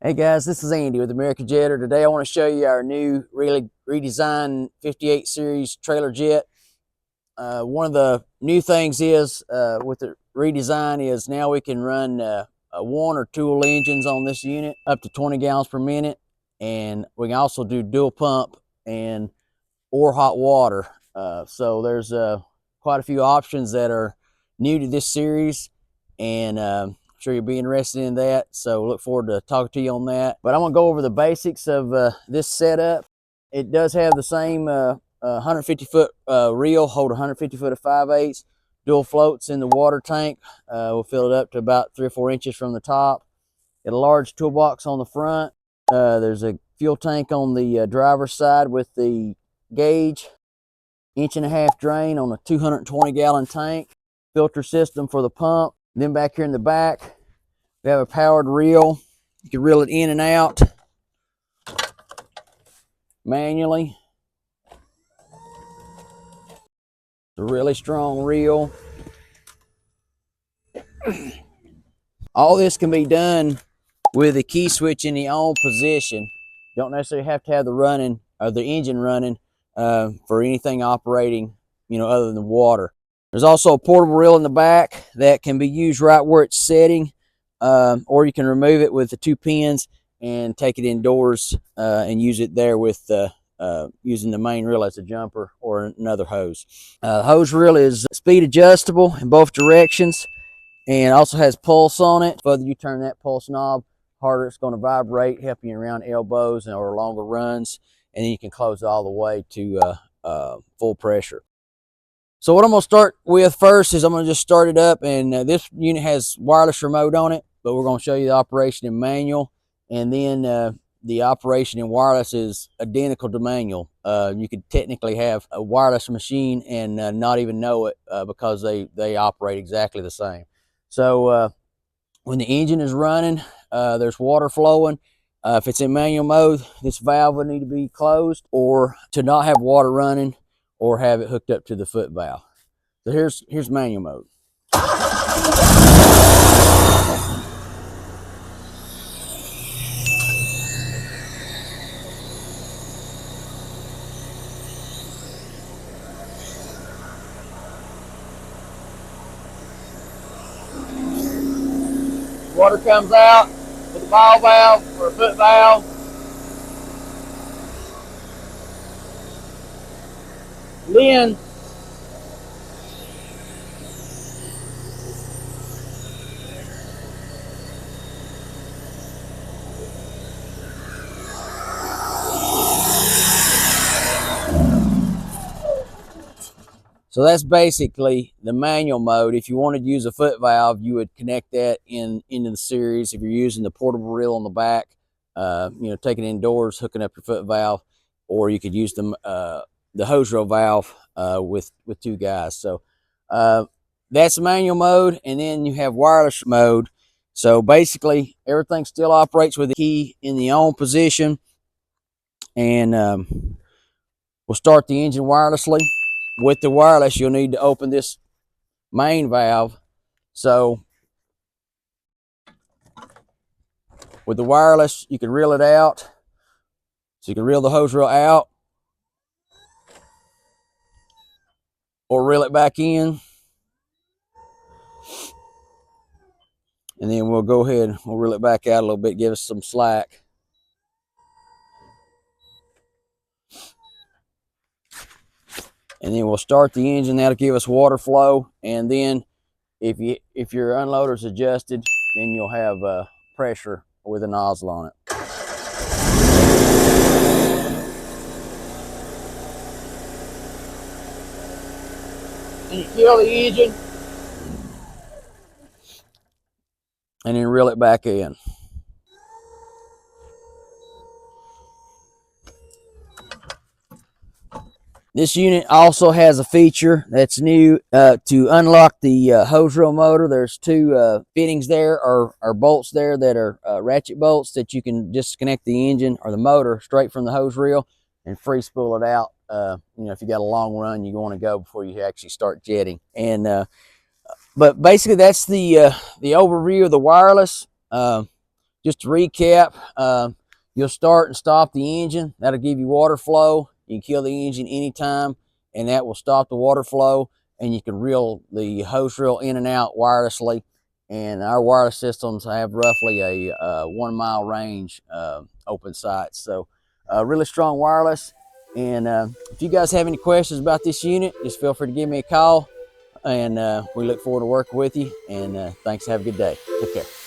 Hey guys, this is Andy with American Jetter. Today I want to show you our new really redesigned 58 series trailer jet. One of the new things is with the redesign is now we can run one or two engines on this unit up to 20 gallons per minute, and we can also do dual pump and or hot water. So there's quite a few options that are new to this series, and sure you'll be interested in that, so look forward to talking to you on that. But I'm going to go over the basics of this setup. It does have the same 150 foot reel, hold 150 foot of 5/8, dual floats in the water tank. We'll fill it up to about 3 or 4 inches from the top. Got a large toolbox on the front. There's a fuel tank on the driver's side with the gauge, 1.5 inch drain on a 220 gallon tank, filter system for the pump. Then back here in the back, we have a powered reel. You can reel it in and out manually. It's a really strong reel. All this can be done with the key switch in the on position. You don't necessarily have to have the engine running for anything operating, other than water. There's also a portable reel in the back that can be used right where it's setting, or you can remove it with the 2 pins and take it indoors and use it there with using the main reel as a jumper or another hose. The hose reel is speed adjustable in both directions and also has pulse on it. The further you turn that pulse knob, harder it's going to vibrate, helping you around elbows or longer runs, and then you can close it all the way to full pressure. So what I'm going to start with first is I'm going to just start it up, and this unit has wireless remote on it, but we're going to show you the operation in manual, and then the operation in wireless is identical to manual. You could technically have a wireless machine and not even know it because they operate exactly the same. So when the engine is running, there's water flowing. If it's in manual mode, this valve would need to be closed, or to not have water running, or have it hooked up to the foot valve. So here's manual mode. Water comes out with a ball valve or a foot valve. Then so that's basically the manual mode. If you wanted to use a foot valve, you would connect that into the series. If you're using the portable reel on the back, taking it indoors, hooking up your foot valve, or you could use the hose reel valve with 2 guys. So that's manual mode, and then you have wireless mode. So basically, everything still operates with the key in the on position, and we'll start the engine wirelessly. With the wireless, you'll need to open this main valve. So with the wireless, you can reel it out. So you can reel the hose reel out or reel it back in. And then we'll go ahead, we'll reel it back out a little bit, give us some slack. And then we'll start the engine. That'll give us water flow. And then if your unloader's adjusted, then you'll have pressure with a nozzle on it. And you kill the engine, and then reel it back in. This unit also has a feature that's new to unlock the hose reel motor. There's 2 fittings there, or bolts there, that are ratchet bolts that you can disconnect the engine or the motor straight from the hose reel and free spool it out. If you got a long run you want to go before you actually start jetting. And but basically that's the overview of the wireless. just to recap, you'll start and stop the engine. That'll give you water flow. You can kill the engine anytime, and that will stop the water flow, and you can reel the hose reel in and out wirelessly. And our wireless systems have roughly a 1 mile range, open sights. So really strong wireless. And if you guys have any questions about this unit, just feel free to give me a call. And we look forward to working with you. And thanks. Have a good day. Take care.